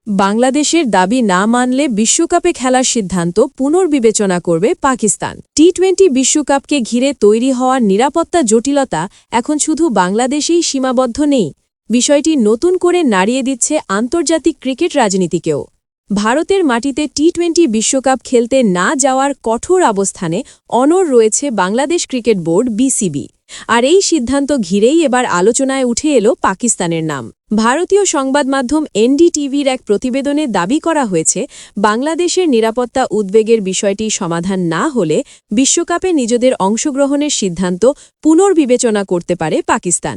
বাংলাদেশের দাবি না মানলে বিশ্বকাপে খেলার সিদ্ধান্ত পুনর্বিবেচনা করবে পাকিস্তান। টি-20 বিশ্বকাপকে ঘিরে তৈরি হওয়ার নিরাপত্তা জটিলতা এখন শুধু বাংলাদেশেই সীমাবদ্ধ নেই, বিষয়টি নতুন করে নাড়িয়ে দিচ্ছে আন্তর্জাতিক ক্রিকেট রাজনীতিকেও। ভারতের মাটিতে টি-20 বিশ্বকাপ খেলতে না যাওয়ার কঠোর অবস্থানে অনড় রয়েছে বাংলাদেশ ক্রিকেট বোর্ড বিসিবি। আর এই সিদ্ধান্ত ঘিরেই এবার আলোচনায় উঠে এলো পাকিস্তানের নাম। ভারতীয় সংবাদ মাধ্যম এনডিটিভির এক প্রতিবেদনে দাবি করা হয়েছে, বাংলাদেশের নিরাপত্তা উদ্বেগের বিষয়টি সমাধান না হলে বিশ্বকাপে নিজেদের অংশগ্রহণের সিদ্ধান্ত পুনর্বিবেচনা করতে পারে পাকিস্তান।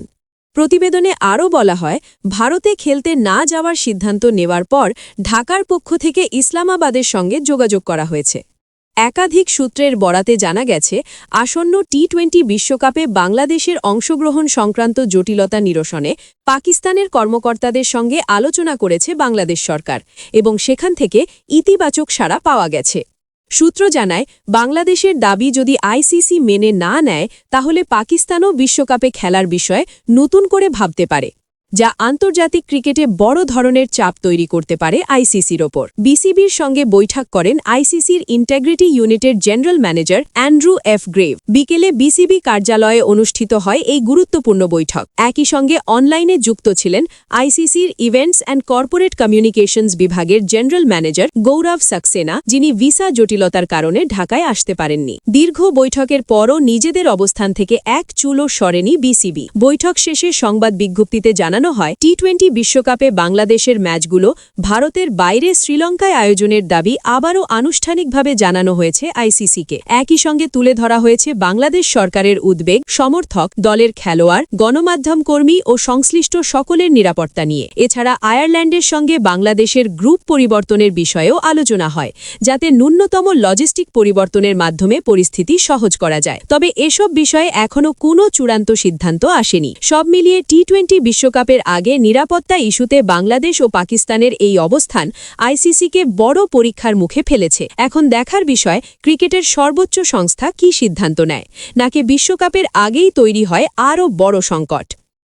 প্রতিবেদনে আরও বলা হয়, ভারতে খেলতে না যাওয়ার সিদ্ধান্ত নেওয়ার পর ঢাকার পক্ষ থেকে ইসলামাবাদের সঙ্গে যোগাযোগ করা হয়েছে। একাধিক সূত্রের বরাতে জানা গেছে, আসন্ন টি-20 বিশ্বকাপে বাংলাদেশের অংশগ্রহণ সংক্রান্ত জটিলতা নিরসনে পাকিস্তানের কর্মকর্তাদের সঙ্গে আলোচনা করেছে বাংলাদেশ সরকার এবং সেখান থেকে ইতিবাচক সাড়া পাওয়া গেছে। সূত্র জানায়, বাংলাদেশের দাবি যদি আইসিসি মেনে না নেয় তাহলে পাকিস্তানও বিশ্বকাপে খেলার বিষয়ে নতুন করে ভাবতে পারে, যা আন্তর্জাতিক ক্রিকেটে বড় ধরনের চাপ তৈরি করতে পারে আইসিসির ওপর। বিসিবির সঙ্গে বৈঠক করেন আইসিসির ইন্টিগ্রিটি ইউনিটের general manager Andrew F grave. বিকেলে বিসিবি কার্যালয়ে অনুষ্ঠিত হয় এই গুরুত্বপূর্ণ বৈঠক। একই সঙ্গে অনলাইনে যুক্ত ছিলেন আইসিসির ইভেন্টস অ্যান্ড কর্পোরেট কমিউনিকেশনস বিভাগের জেনারেল ম্যানেজার গৌরব সাক্সেনা, যিনি ভিসা জটিলতার কারণে ঢাকায় আসতে পারেননি। দীর্ঘ বৈঠকের পরও নিজেদের অবস্থান থেকে এক চুলও সরেনি বিসিবি। বৈঠক শেষে সংবাদ বিজ্ঞপ্তিতে জানানো হয়, টি-20 বিশ্বকাপে বাংলাদেশের ম্যাচগুলো ভারতের বাইরে শ্রীলঙ্কায় আয়োজনের দাবি আবারও আনুষ্ঠানিকভাবে জানানো হয়েছে আইসিসিকে। একই সঙ্গে তুলে ধরা হয়েছে বাংলাদেশ সরকারের উদ্বেগ, সমর্থক, দলের খেলোয়াড়, গণমাধ্যম কর্মী ও সংশ্লিষ্ট সকলের নিরাপত্তা নিয়ে। এছাড়া আয়ারল্যান্ডের সঙ্গে বাংলাদেশের গ্রুপ পরিবর্তনের বিষয়েও আলোচনা হয়, যাতে ন্যূনতম লজিস্টিক পরিবর্তনের মাধ্যমে পরিস্থিতি সহজ করা যায়। তবে এসব বিষয়ে এখনও কোনো চূড়ান্ত সিদ্ধান্ত আসেনি। সব মিলিয়ে টি-20 বিশ্বকাপের আগে নিরাপত্তা ইস্যুতে বাংলাদেশ ও পাকিস্তানের এই অবস্থান আইসিসিকে বড় পরীক্ষার মুখে ফেলেছে। এখন দেখার বিষয়, ক্রিকেটের সর্বোচ্চ সংস্থা কী সিদ্ধান্ত নেয়, নাকি বিশ্বকাপের আগেই তৈরি হয় আরও বড় সংকট।